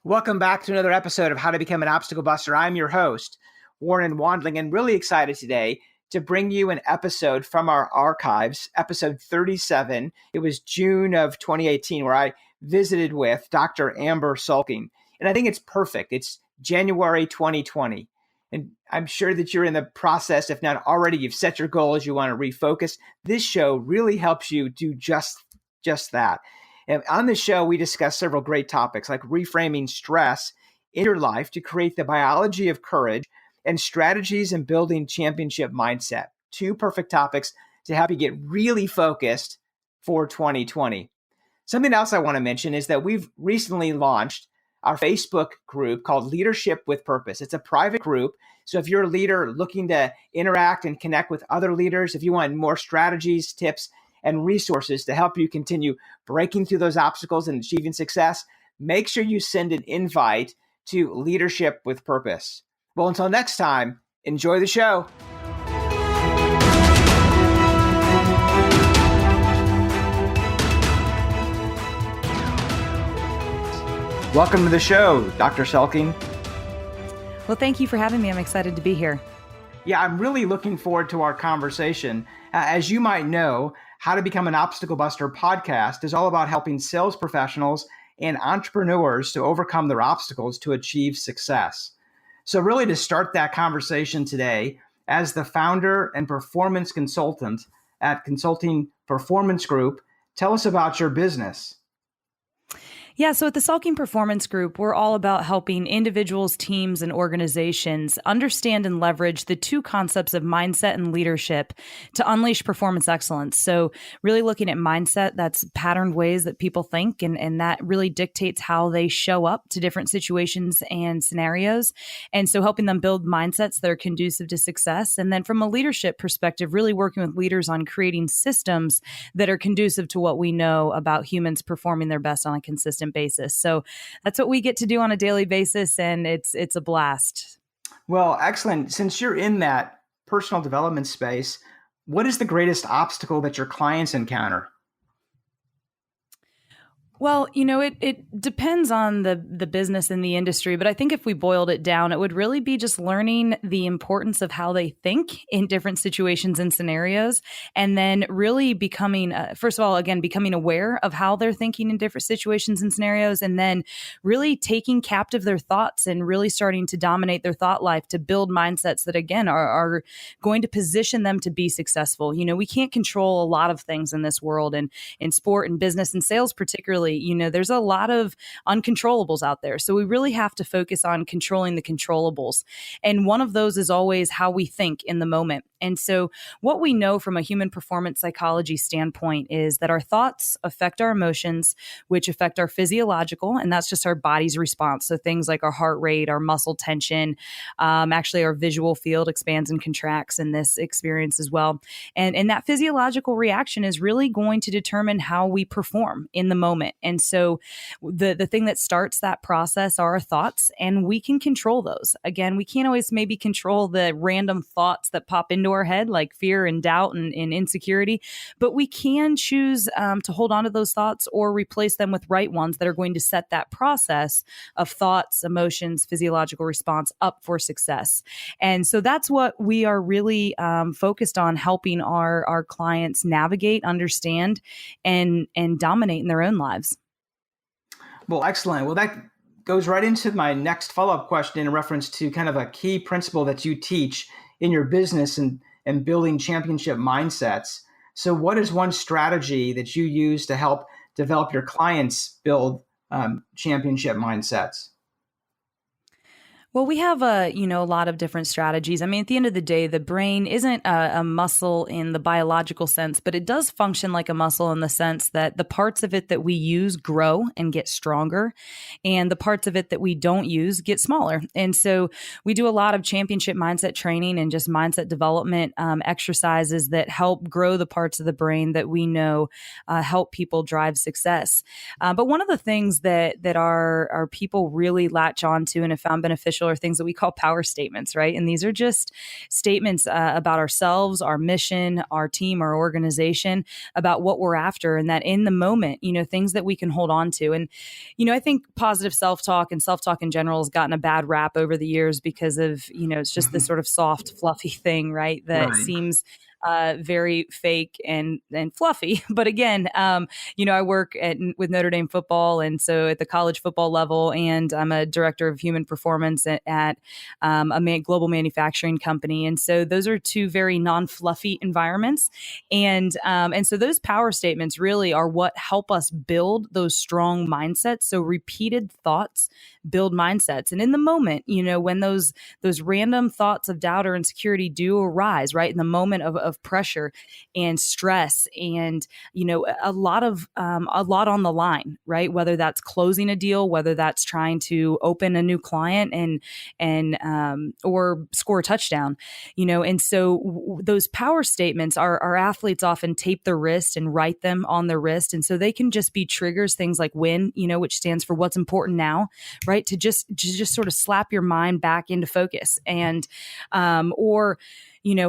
Welcome back to another episode of How to Become an Obstacle Buster. I'm your host, Warren Wandling, and really excited today to bring you an episode from our archives, episode 37. It was June of 2018, where I visited with Dr. Amber Selking. And I think it's perfect. It's January 2020. And I'm sure that you're in the process, if not already, you've set your goals, you want to refocus. This show really helps you do just that. And on this show, we discuss several great topics like reframing stress in your life to create the biology of courage and strategies in building championship mindset. Two perfect topics to help you get really focused for 2020. Something else I want to mention is that we've recently launched our Facebook group called Leadership with Purpose. It's a private group. So if you're a leader looking to interact and connect with other leaders, if you want more strategies, tips, and resources to help you continue breaking through those obstacles and achieving success, make sure you send an invite to Leadership with Purpose. Well, until next time, enjoy the show. Welcome to the show, Dr. Selking. Well, thank you for having me. I'm excited to be here. Yeah, I'm really looking forward to our conversation. As you might know, How to Become an Obstacle Buster podcast is all about helping sales professionals and entrepreneurs to overcome their obstacles to achieve success. So really to start that conversation today, as the founder and performance consultant at Consulting Performance Group, tell us about your business. Yeah, so at the Selking Performance Group, we're all about helping individuals, teams, and organizations understand and leverage the two concepts of mindset and leadership to unleash performance excellence. So really looking at mindset, that's patterned ways that people think, and that really dictates how they show up to different situations and scenarios. And so helping them build mindsets that are conducive to success. And then from a leadership perspective, really working with leaders on creating systems that are conducive to what we know about humans performing their best on a consistent basis. So that's what we get to do on a daily basis, and it's a blast. Well, excellent. Since you're in that personal development space, what is the greatest obstacle that your clients encounter? Well, it depends on the business and the industry, but I think if we boiled it down, it would really be just learning the importance of how they think in different situations and scenarios, and then really becoming, first of all, again, becoming aware of how they're thinking in different situations and scenarios, and then really taking captive their thoughts and really starting to dominate their thought life to build mindsets that, again, are going to position them to be successful. We can't control a lot of things in this world, and in sport and business and sales particularly. There's a lot of uncontrollables out there. So we really have to focus on controlling the controllables. And one of those is always how we think in the moment. And so what we know from a human performance psychology standpoint is that our thoughts affect our emotions, which affect our physiological, and that's just our body's response. So things like our heart rate, our muscle tension, actually our visual field expands and contracts in this experience as well. And that physiological reaction is really going to determine how we perform in the moment. And so the thing that starts that process are our thoughts, and we can control those. Again, we can't always maybe control the random thoughts that pop into our head, like fear and doubt and insecurity, but we can choose to hold on to those thoughts or replace them with right ones that are going to set that process of thoughts, emotions, physiological response up for success. And so that's what we are really focused on, helping our clients navigate, understand, and dominate in their own lives. Well, excellent. Well, that goes right into my next follow-up question in reference to kind of a key principle that you teach in your business and building championship mindsets. So what is one strategy that you use to help develop your clients build championship mindsets? Well, we have a lot of different strategies. I mean, at the end of the day, the brain isn't a muscle in the biological sense, but it does function like a muscle in the sense that the parts of it that we use grow and get stronger, and the parts of it that we don't use get smaller. And so we do a lot of championship mindset training and just mindset development exercises that help grow the parts of the brain that we know help people drive success. But one of the things that our people really latch onto and have found beneficial social are things that we call power statements, right? And these are just statements about ourselves, our mission, our team, our organization, about what we're after, and that in the moment, things that we can hold on to. And, I think positive self-talk and self-talk in general has gotten a bad rap over the years because of, it's just this sort of soft, fluffy thing, right? That Right. seems very fake and fluffy. But again, I work with Notre Dame football, and so at the college football level, and I'm a director of human performance at a global manufacturing company, and so those are two very non-fluffy environments, and so those power statements really are what help us build those strong mindsets. So repeated thoughts build mindsets, and in the moment, when those random thoughts of doubt or insecurity do arise, right in the moment of pressure and stress, and a lot on the line, right? Whether that's closing a deal, whether that's trying to open a new client and or score a touchdown, and so those power statements, our athletes often tape their wrist and write them on their wrist, and so they can just be triggers, things like win, which stands for what's important now, right? To just sort of slap your mind back into focus, and or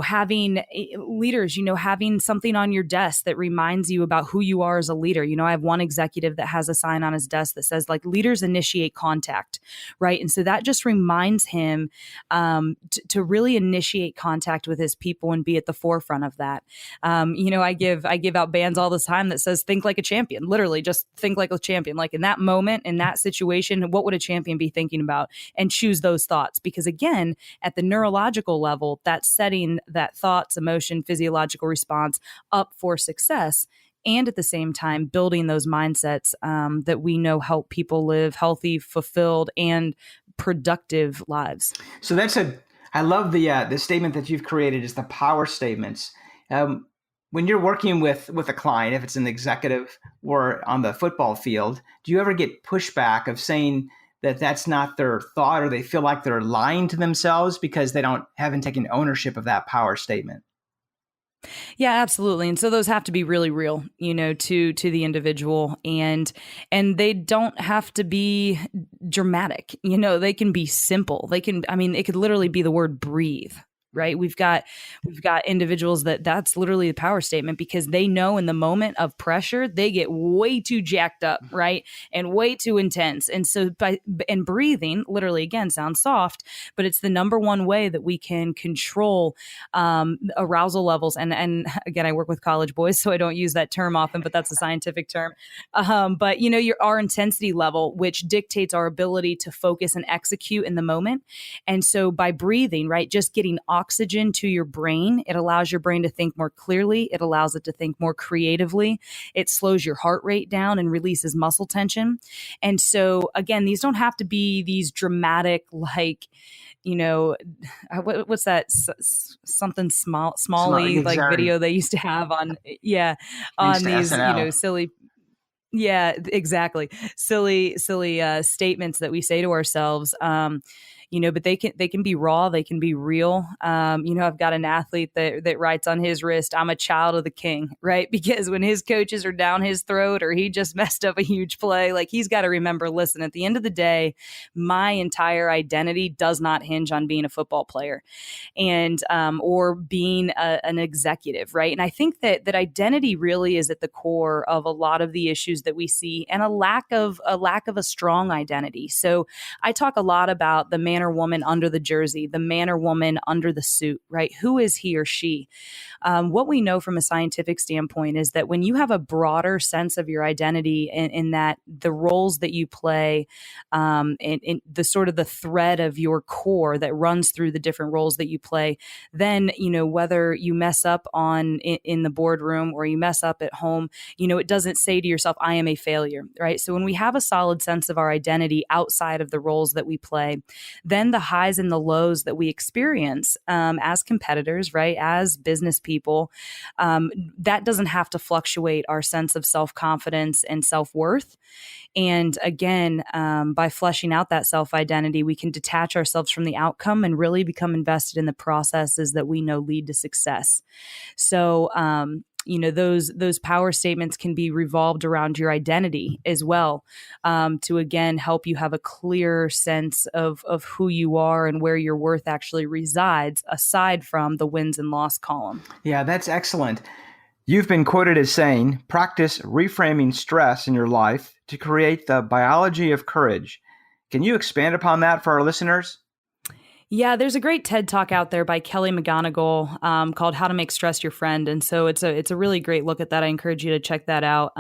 having leaders, having something on your desk that reminds you about who you are as a leader. I have one executive that has a sign on his desk that says, like, leaders initiate contact, right? And so that just reminds him to really initiate contact with his people and be at the forefront of that. I give out bands all the time that says, think like a champion, literally just think like a champion. Like in that moment, in that situation, what would a champion be thinking about? And choose those thoughts. Because again, at the neurological level, that's setting that thoughts, emotion, physiological response up for success, and at the same time building those mindsets that we know help people live healthy, fulfilled, and productive lives. So I love the statement that you've created is the power statements. When you're working with a client, if it's an executive or on the football field, do you ever get pushback of saying that that's not their thought, or they feel like they're lying to themselves because they haven't taken ownership of that power statement? Yeah, absolutely. And so those have to be really real, to the individual, and they don't have to be dramatic. They can be simple. It could literally be the word breathe. Right. We've got individuals that's literally the power statement, because they know in the moment of pressure, they get way too jacked up. Right. And way too intense. And so and breathing literally, again, sounds soft, but it's the number one way that we can control arousal levels. And again, I work with college boys, so I don't use that term often, but that's a scientific term. But our intensity level, which dictates our ability to focus and execute in the moment. And so by breathing, right, just getting oxygen to your brain, it allows your brain to think more clearly. It allows it to think more creatively. It slows your heart rate down and releases muscle tension. And so again, these don't have to be these dramatic, like, what's that something smally like video they used to have on these SNL. silly. Yeah, exactly. Silly statements that we say to ourselves. But they can be raw, they can be real. I've got an athlete that writes on his wrist, "I'm a child of the king," right? Because when his coaches are down his throat, or he just messed up a huge play, like, he's got to remember, listen, at the end of the day, my entire identity does not hinge on being a football player and or being an executive, right? And I think that identity really is at the core of a lot of the issues that we see, and a lack of a strong identity. So I talk a lot about the man or woman under the jersey, the man or woman under the suit, right? Who is he or she? What we know from a scientific standpoint is that when you have a broader sense of your identity, in that the roles that you play, in the sort of the thread of your core that runs through the different roles that you play, then, whether you mess up in the boardroom or you mess up at home, it doesn't say to yourself, I am a failure, right? So when we have a solid sense of our identity outside of the roles that we play, then the highs and the lows that we experience as competitors, right, as business people, that doesn't have to fluctuate our sense of self-confidence and self-worth. And again, by fleshing out that self-identity, we can detach ourselves from the outcome and really become invested in the processes that we know lead to success. So those power statements can be revolved around your identity as well, to again help you have a clear sense of who you are and where your worth actually resides, aside from the wins and loss column. Yeah, that's excellent. You've been quoted as saying, practice reframing stress in your life to create the biology of courage. Can you expand upon that for our listeners? Yeah, there's a great TED Talk out there by Kelly McGonigal, called "How to Make Stress Your Friend," and so it's a really great look at that. I encourage you to check that out.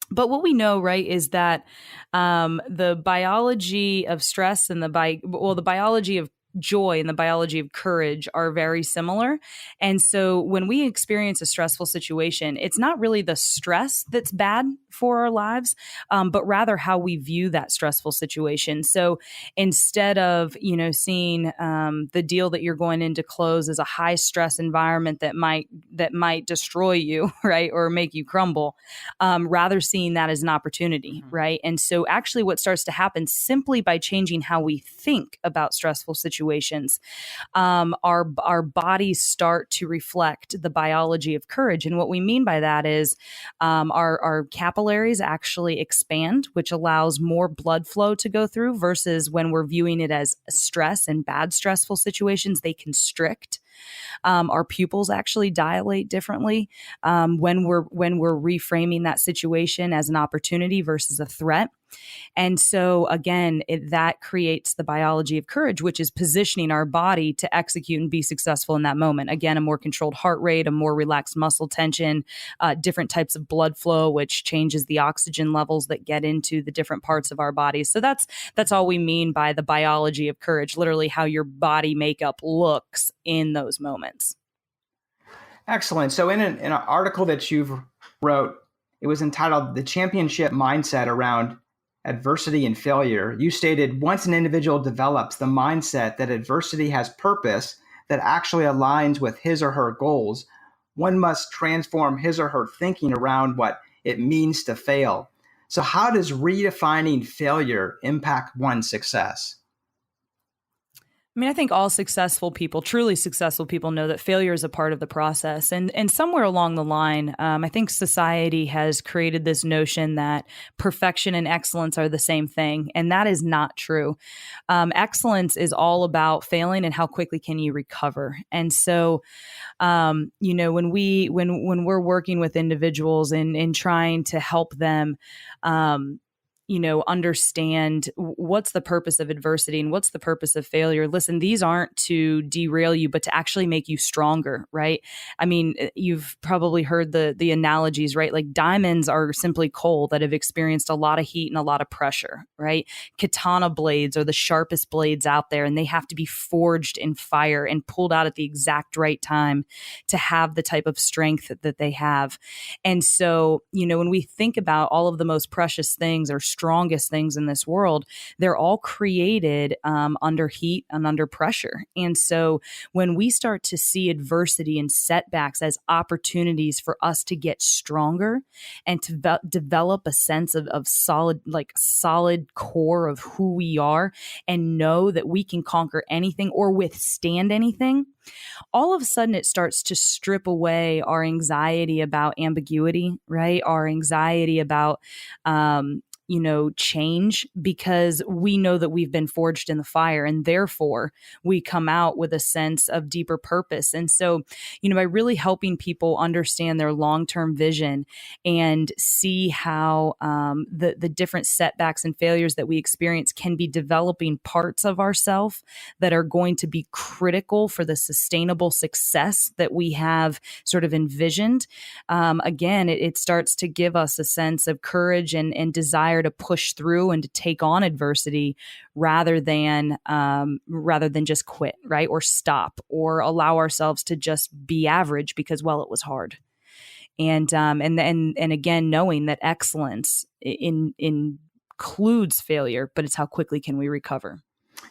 But what we know, right, is that the biology of stress and the biology of joy and the biology of courage are very similar. And so when we experience a stressful situation, it's not really the stress that's bad for our lives, but rather how we view that stressful situation. So instead of, seeing the deal that you're going in to close as a high stress environment that might destroy you, right, or make you crumble, rather seeing that as an opportunity, right? And so actually what starts to happen simply by changing how we think about stressful situations, our bodies start to reflect the biology of courage. And what we mean by that is our capillaries actually expand, which allows more blood flow to go through, versus when we're viewing it as stress and bad stressful situations, they constrict. Our pupils actually dilate differently when we're reframing that situation as an opportunity versus a threat. And so again, that creates the biology of courage, which is positioning our body to execute and be successful in that moment. Again, a more controlled heart rate, a more relaxed muscle tension, different types of blood flow, which changes the oxygen levels that get into the different parts of our bodies. So that's all we mean by the biology of courage, literally how your body makeup looks in those moments. Excellent. So in an article that you've wrote, it was entitled "The Championship Mindset Around Adversity and Failure." You stated, once an individual develops the mindset that adversity has purpose that actually aligns with his or her goals, one must transform his or her thinking around what it means to fail. So how does redefining failure impact one's success? I mean, I think all successful people, truly successful people, know that failure is a part of the process. And somewhere along the line, I think society has created this notion that perfection and excellence are the same thing. And that is not true. Excellence is all about failing and how quickly can you recover. And so, when we're working with individuals and trying to help them, understand what's the purpose of adversity and what's the purpose of failure. Listen, these aren't to derail you, but to actually make you stronger, right? I mean, you've probably heard the analogies, right? Like diamonds are simply coal that have experienced a lot of heat and a lot of pressure, right? Katana blades are the sharpest blades out there, and they have to be forged in fire and pulled out at the exact right time to have the type of strength that they have. And so, when we think about all of the most precious things or strongest things in this world, they're all created under heat and under pressure. And so when we start to see adversity and setbacks as opportunities for us to get stronger and to develop a sense of solid core of who we are, and know that we can conquer anything or withstand anything, all of a sudden it starts to strip away our anxiety about ambiguity, right? Our anxiety about change, because we know that we've been forged in the fire, and therefore we come out with a sense of deeper purpose. And so, by really helping people understand their long-term vision and see how the different setbacks and failures that we experience can be developing parts of ourselves that are going to be critical for the sustainable success that we have sort of envisioned. Again, it starts to give us a sense of courage and desire to push through and to take on adversity rather than just quit, right? Or stop, or allow ourselves to just be average because, well, it was hard. And again, knowing that excellence includes failure, but it's how quickly can we recover.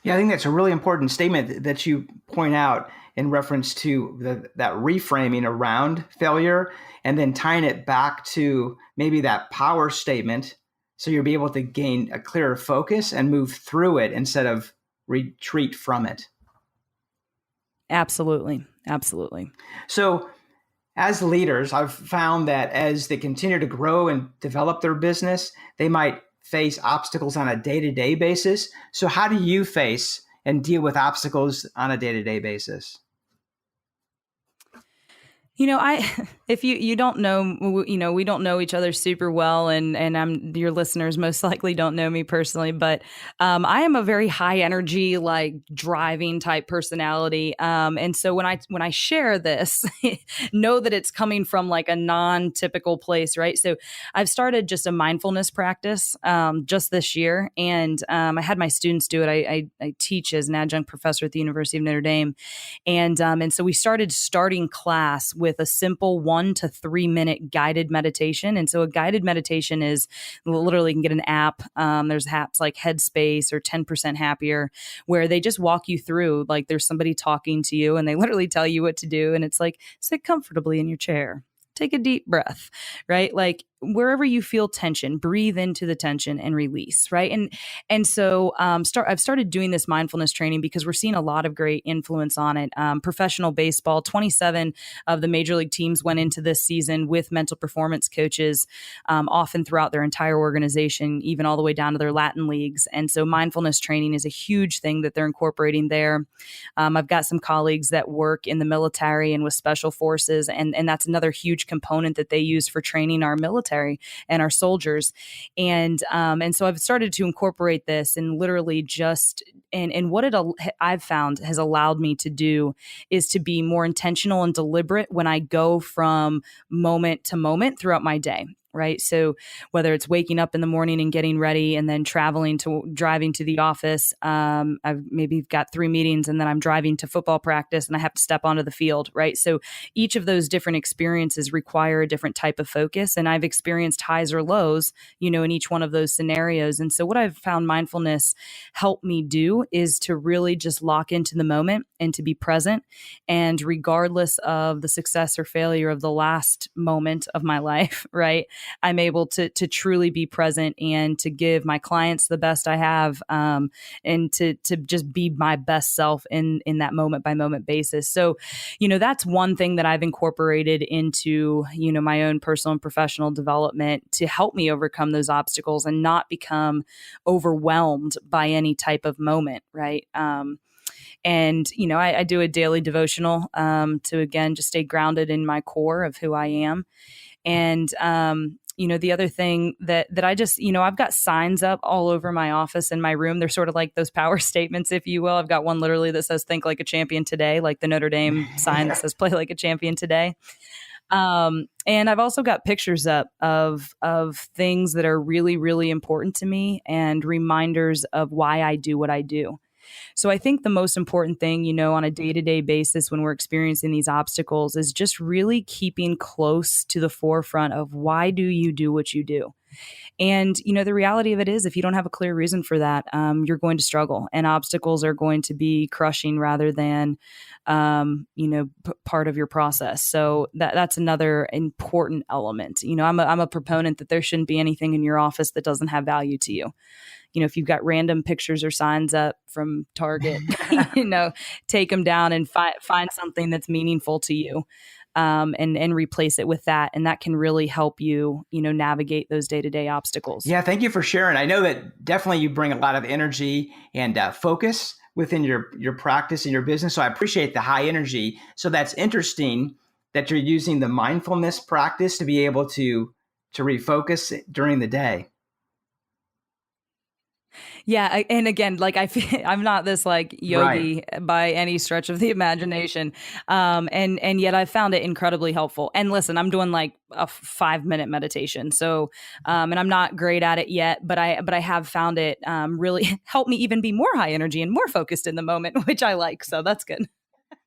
Yeah, I think that's a really important statement that you point out in reference to that reframing around failure, and then tying it back to maybe that power statement, so you'll be able to gain a clearer focus and move through it instead of retreat from it. Absolutely. Absolutely. So As leaders, I've found that as they continue to grow and develop their business, they might face obstacles on a day-to-day basis. So how do you face and deal with obstacles on a day-to-day basis? If you don't know, we don't know each other super well, and your listeners most likely don't know me personally, but I am a very high energy, like driving type personality. And so when I share this, know that it's coming from like a non-typical place, right? So I've started just a mindfulness practice just this year, and I had my students do it. I teach as an adjunct professor at the University of Notre Dame, and so we starting class with a simple 1 to 3 minute guided meditation. And so a guided meditation is literally, you can get an app. There's apps like Headspace or 10% Happier, where they just walk you through, like there's somebody talking to you and they literally tell you what to do. And it's like, sit comfortably in your chair. Take a deep breath, right? Like wherever you feel tension, breathe into the tension and release, right? And so I've started doing this mindfulness training because we're seeing a lot of great influence on it. Professional baseball, 27 of the major league teams went into this season with mental performance coaches, often throughout their entire organization, even all the way down to their Latin leagues. And so mindfulness training is a huge thing that they're incorporating there. I've got some colleagues that work in the military and with special forces, and that's another huge component that they use for training our military and our soldiers. And so I've started to incorporate this, and literally just and what I've found has allowed me to do is to be more intentional and deliberate when I go from moment to moment throughout my day. Right. So whether it's waking up in the morning and getting ready and then driving to the office, I've maybe got 3 meetings and then I'm driving to football practice and I have to step onto the field. Right. So each of those different experiences require a different type of focus. And I've experienced highs or lows, in each one of those scenarios. And so what I've found mindfulness help me do is to really just lock into the moment and to be present. And regardless of the success or failure of the last moment of my life, right, I'm able to truly be present and to give my clients the best I have, and to just be my best self in that moment by moment basis. So, that's one thing that I've incorporated into, my own personal and professional development to help me overcome those obstacles and not become overwhelmed by any type of moment, right? And, I do a daily devotional to, again, just stay grounded in my core of who I am. And, the other thing that I just, I've got signs up all over my office and my room. They're sort of like those power statements, if you will. I've got one literally that says, think like a champion today, like the Notre Dame sign that says, play like a champion today. And I've also got pictures up of things that are really, really important to me and reminders of why I do what I do. So I think the most important thing, on a day-to-day basis when we're experiencing these obstacles is just really keeping close to the forefront of why do you do what you do? And, the reality of it is if you don't have a clear reason for that, you're going to struggle and obstacles are going to be crushing rather than, part of your process. So that's another important element. I'm a proponent that there shouldn't be anything in your office that doesn't have value to you. If you've got random pictures or signs up from Target, take them down and find something that's meaningful to you, and replace it with that. And that can really help you, navigate those day-to-day obstacles. Yeah, thank you for sharing. I know that definitely you bring a lot of energy and focus within your practice and your business. So I appreciate the high energy. So that's interesting that you're using the mindfulness practice to be able to refocus during the day. Yeah, and again, like I'm not this like yogi by any stretch of the imagination, and yet I found it incredibly helpful. And listen, I'm doing like a 5-minute meditation, so and I'm not great at it yet, but I have found it really help me even be more high energy and more focused in the moment, which I like. So that's good.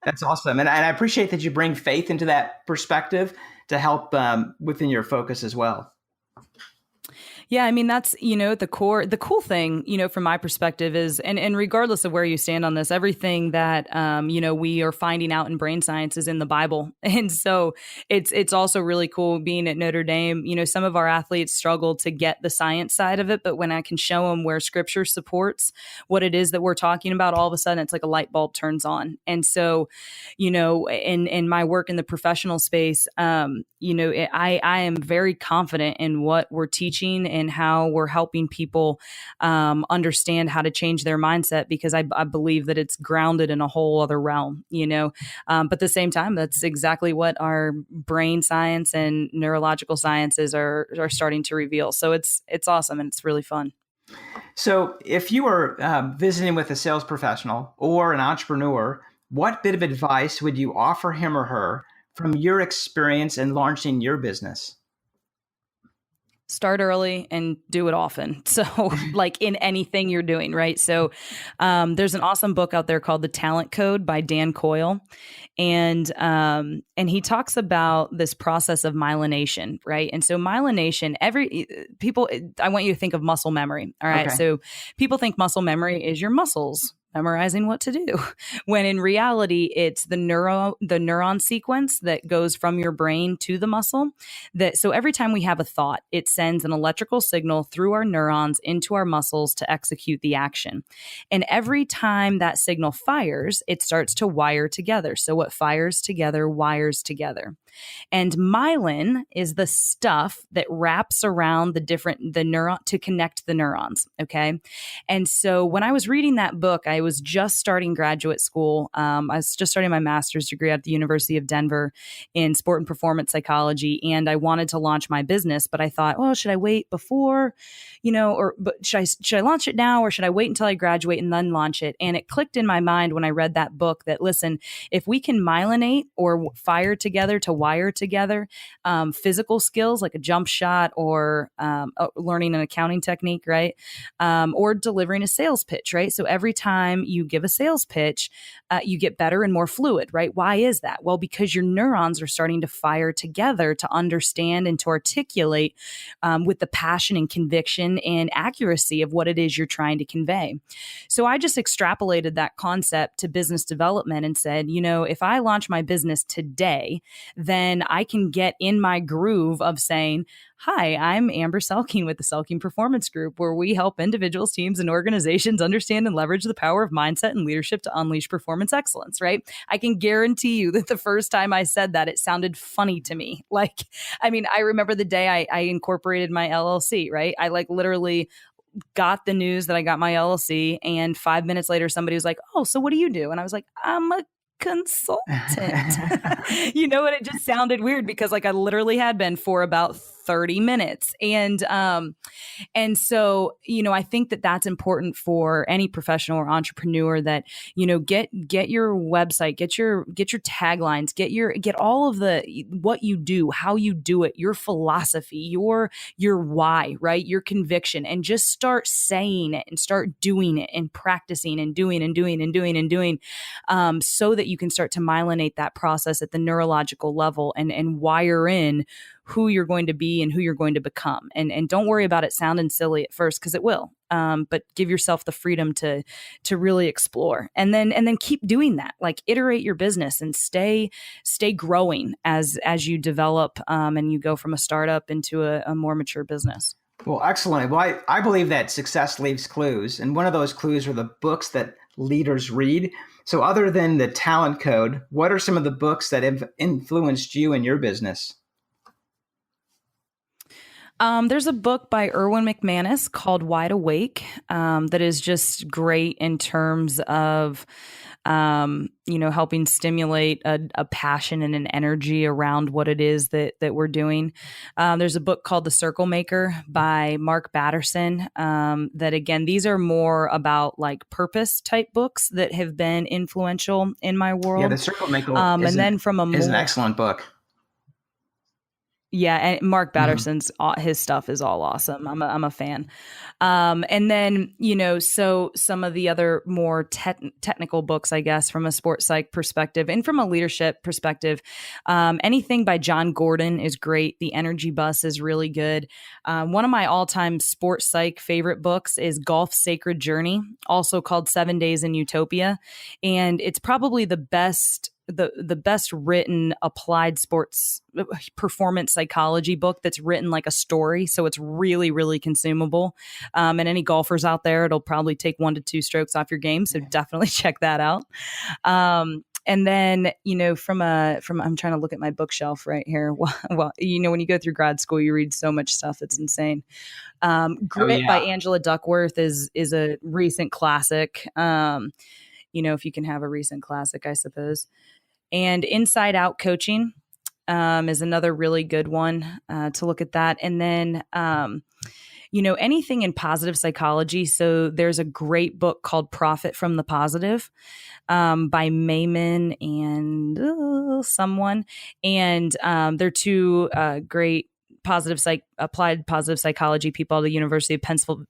That's awesome, and I appreciate that you bring faith into that perspective to help within your focus as well. Yeah, I mean, that's, at the core, the cool thing, from my perspective is, and regardless of where you stand on this, everything that, we are finding out in brain science is in the Bible. And so it's also really cool being at Notre Dame. Some of our athletes struggle to get the science side of it, but when I can show them where scripture supports what it is that we're talking about, all of a sudden it's like a light bulb turns on. And so, in my work in the professional space, I am very confident in what we're teaching and how we're helping people understand how to change their mindset, because I believe that it's grounded in a whole other realm, but at the same time, that's exactly what our brain science and neurological sciences are starting to reveal. So it's awesome and it's really fun. So if you were visiting with a sales professional or an entrepreneur, what bit of advice would you offer him or her from your experience in launching your business? Start early and do it often. So like in anything you're doing, right? So there's an awesome book out there called The Talent Code by Dan Coyle. And he talks about this process of myelination, right? And so myelination, I want you to think of muscle memory. All right. Okay. So people think muscle memory is your muscles memorizing what to do, when in reality it's the neuron sequence that goes from your brain to the muscle. So every time we have a thought, it sends an electrical signal through our neurons into our muscles to execute the action. And every time that signal fires, it starts to wire together. So what fires together wires together. And myelin is the stuff that wraps around the neuron to connect the neurons. Okay. And so when I was reading that book, I was just starting graduate school. I was just starting my master's degree at the University of Denver in sport and performance psychology. And I wanted to launch my business, but I thought, well, should I wait before, but should I launch it now, or should I wait until I graduate and then launch it? And it clicked in my mind when I read that book that, listen, if we can myelinate or fire together to wire together, physical skills like a jump shot or learning an accounting technique, right? Or delivering a sales pitch, right? So every time you give a sales pitch, you get better and more fluid, right? Why is that? Well, because your neurons are starting to fire together to understand and to articulate with the passion and conviction and accuracy of what it is you're trying to convey. So I just extrapolated that concept to business development and said, if I launch my business today, then I can get in my groove of saying, hi, I'm Amber Selking with the Selking Performance Group, where we help individuals, teams, and organizations understand and leverage the power of mindset and leadership to unleash performance excellence, right? I can guarantee you that the first time I said that, it sounded funny to me. I remember the day I incorporated my LLC, right? I literally got the news that I got my LLC, and 5 minutes later, somebody was like, oh, so what do you do? And I was like, I'm a consultant. And it just sounded weird because I literally had been for about 30 minutes. And so, I think that that's important for any professional or entrepreneur that, get your website, get your taglines, get all of what you do, how you do it, your philosophy, your why, right? Your conviction, and just start saying it and start doing it and practicing and doing and doing and doing and doing, so that you can start to myelinate that process at the neurological level and wire in who you're going to be and who you're going to become. And don't worry about it sounding silly at first, because it will. But give yourself the freedom to really explore, and then keep doing that. Iterate your business and stay growing as you develop and you go from a startup into a more mature business. Well, excellent. Well, I believe that success leaves clues, and one of those clues are the books that leaders read. So other than The Talent Code, what are some of the books that have influenced you in your business? There's a book by Erwin McManus called Wide Awake that is just great in terms of, helping stimulate a passion and an energy around what it is that we're doing. There's a book called The Circle Maker by Mark Batterson. That again, these are more about purpose type books that have been influential in my world. Yeah, The Circle Maker is an excellent book. Yeah, and Mark Mhm. Batterson's his stuff is all awesome. I'm a fan. And then so some of the other more technical books, I guess, from a sports psych perspective and from a leadership perspective, anything by John Gordon is great. The Energy Bus is really good. One of my all time sports psych favorite books is Golf's Sacred Journey, also called 7 Days in Utopia, and it's probably the best written applied sports performance psychology book that's written like a story. So it's really, really consumable. And any golfers out there, it'll probably take 1 to 2 strokes off your game. So definitely check that out. And then, from I'm trying to look at my bookshelf right here. Well, when you go through grad school, you read so much stuff. It's insane. Oh Grit by yeah. Angela Duckworth is a recent classic. If you can have a recent classic, I suppose. And Inside Out Coaching is another really good one to look at that. And then, anything in positive psychology. So there's a great book called Profit from the Positive by Mayman and someone. And they're two great applied positive psychology people at the University of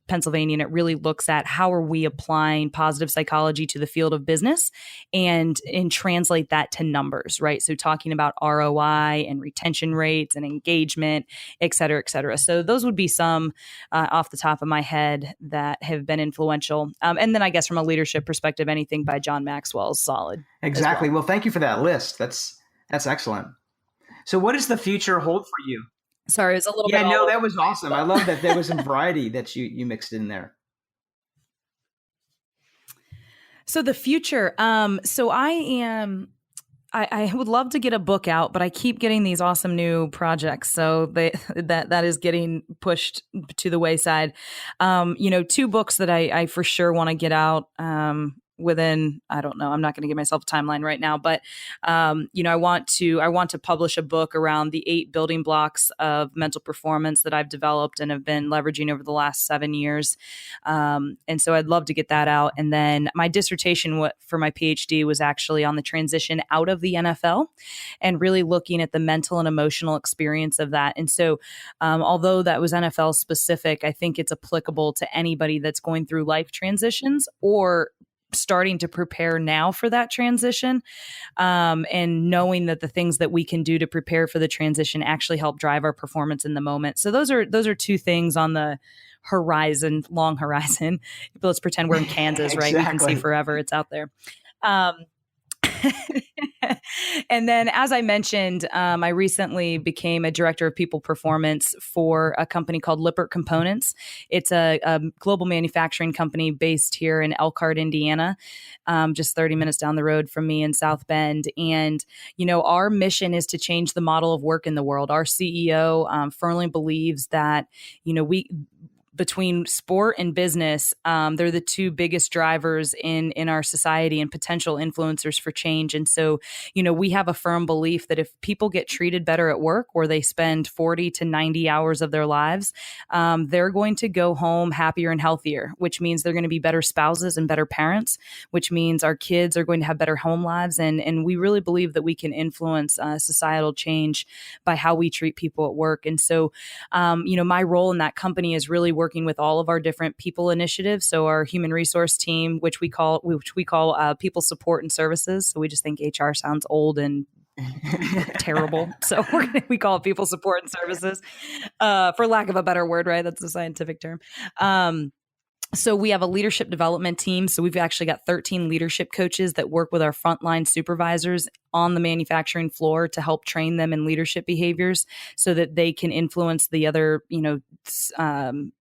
Pennsylvania, and it really looks at how are we applying positive psychology to the field of business and translate that to numbers, right? So talking about ROI and retention rates and engagement, et cetera, et cetera. So those would be some off the top of my head that have been influential. And then I guess from a leadership perspective, anything by John Maxwell is solid as Exactly. well. Well, thank you for that list. That's excellent. So what does the future hold for you? Sorry, it was a little bit Yeah, all no, over that the was place, awesome. I but love that there was some variety that you mixed in there. so the future. So I would love to get a book out, but I keep getting these awesome new projects. So that is getting pushed to the wayside. 2 books that I for sure want to get out. Within, I don't know, I'm not going to give myself a timeline right now, but I want to publish a book around the 8 building blocks of mental performance that I've developed and have been leveraging over the last 7 years. And so I'd love to get that out. And then my dissertation for my PhD was actually on the transition out of the NFL and really looking at the mental and emotional experience of that. And so although that was NFL specific, I think it's applicable to anybody that's going through life transitions or starting to prepare now for that transition, and knowing that the things that we can do to prepare for the transition actually help drive our performance in the moment. So those are 2 things on the horizon, long horizon. Let's pretend we're in Kansas, right? We can see Exactly. forever. It's out there. And then, as I mentioned, I recently became a director of people performance for a company called Lippert Components. It's a global manufacturing company based here in Elkhart, Indiana, just 30 minutes down the road from me in South Bend. And, our mission is to change the model of work in the world. Our CEO firmly believes that, between sport and business, they're the 2 biggest drivers in our society and potential influencers for change. And so, we have a firm belief that if people get treated better at work, where they spend 40 to 90 hours of their lives, they're going to go home happier and healthier, which means they're going to be better spouses and better parents, which means our kids are going to have better home lives. And we really believe that we can influence societal change by how we treat people at work. And so, my role in that company is really working with all of our different people initiatives. So our human resource team, which we call people support and services. So we just think HR sounds old and terrible. So we call it people support and services, for lack of a better word, right? That's a scientific term. So we have a leadership development team. So we've actually got 13 leadership coaches that work with our frontline supervisors on the manufacturing floor to help train them in leadership behaviors so that they can influence the other,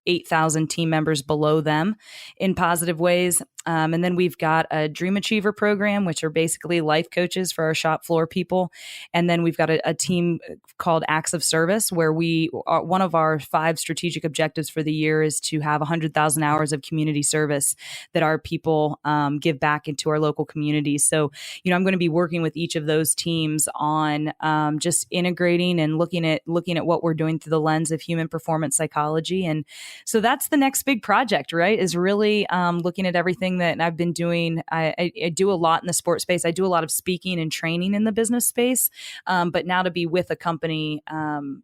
8,000 team members below them in positive ways. And then we've got a Dream Achiever program, which are basically life coaches for our shop floor people. And then we've got a team called Acts of Service, where one of our 5 strategic objectives for the year is to have 100,000 hours of community service that our people give back into our local communities. So, I'm going to be working with each each of those teams on just integrating and looking at what we're doing through the lens of human performance psychology. And so that's the next big project, right? Is really looking at everything that I've been doing. I do a lot in the sports space. I do a lot of speaking and training in the business space. But now to be with a company and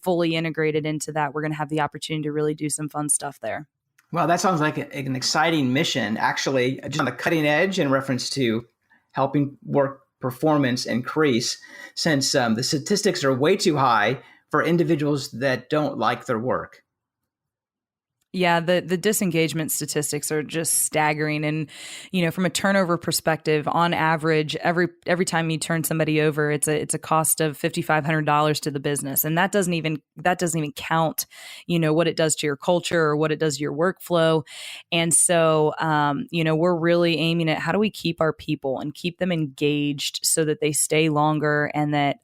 fully integrated into that, we're going to have the opportunity to really do some fun stuff there. Well, that sounds like an exciting mission, actually, just on the cutting edge in reference to helping work performance increase, since the statistics are way too high for individuals that don't like their work. Yeah, the disengagement statistics are just staggering. And, from a turnover perspective, on average, every time you turn somebody over, it's a cost of $5,500 to the business. And that doesn't even count, what it does to your culture or what it does to your workflow. And so, we're really aiming at how do we keep our people and keep them engaged so that they stay longer, and that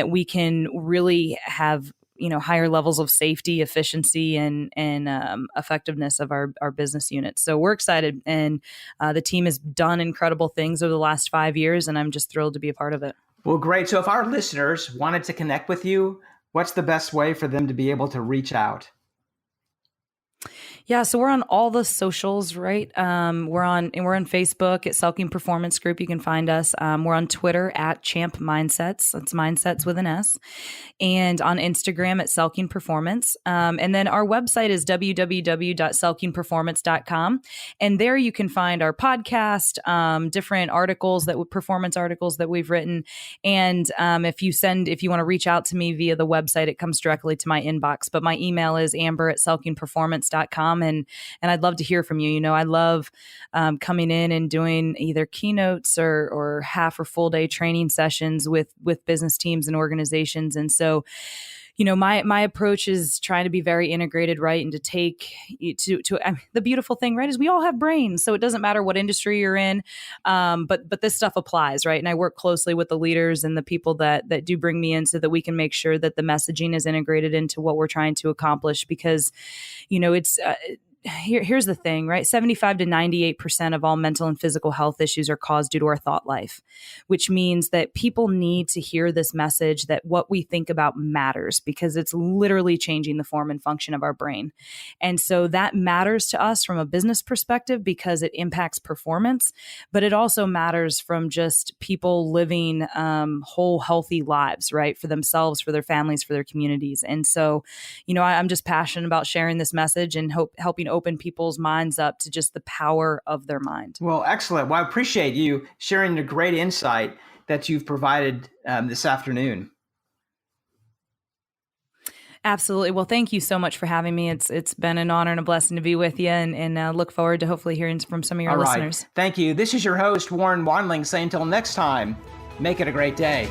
we can really have higher levels of safety, efficiency, and effectiveness of our business units. So we're excited, and the team has done incredible things over the last 5 years, and I'm just thrilled to be a part of it. Well, great. So if our listeners wanted to connect with you, what's the best way for them to be able to reach out? Yeah, so we're on all the socials, right? We're on Facebook at Selking Performance Group. You can find us. We're on Twitter at Champ Mindsets. That's Mindsets with an S. And on Instagram at Selking Performance. And then our website is www.selkingperformance.com. And there you can find our podcast, different articles performance articles that we've written. And if you want to reach out to me via the website, it comes directly to my inbox. But my email is amber@selkingperformance.com. And I'd love to hear from you. I love coming in and doing either keynotes or half or full day training sessions with business teams and organizations. And so, my approach is trying to be very integrated, right? And to take the beautiful thing, right, is we all have brains. So it doesn't matter what industry you're in, but this stuff applies, right? And I work closely with the leaders and the people that do bring me in so that we can make sure that the messaging is integrated into what we're trying to accomplish. Because, it's here's the thing, right? 75 to 98% of all mental and physical health issues are caused due to our thought life, which means that people need to hear this message that what we think about matters, because it's literally changing the form and function of our brain. And so that matters to us from a business perspective because it impacts performance, but it also matters from just people living whole, healthy lives, right? For themselves, for their families, for their communities. And so, I'm just passionate about sharing this message and helping open people's minds up to just the power of their mind. Well, excellent. Well, I appreciate you sharing the great insight that you've provided this afternoon. Absolutely. Well, thank you so much for having me. It's been an honor and a blessing to be with you, and look forward to hopefully hearing from some of your listeners. Thank you. This is your host, Warren Wandling, saying until next time, make it a great day.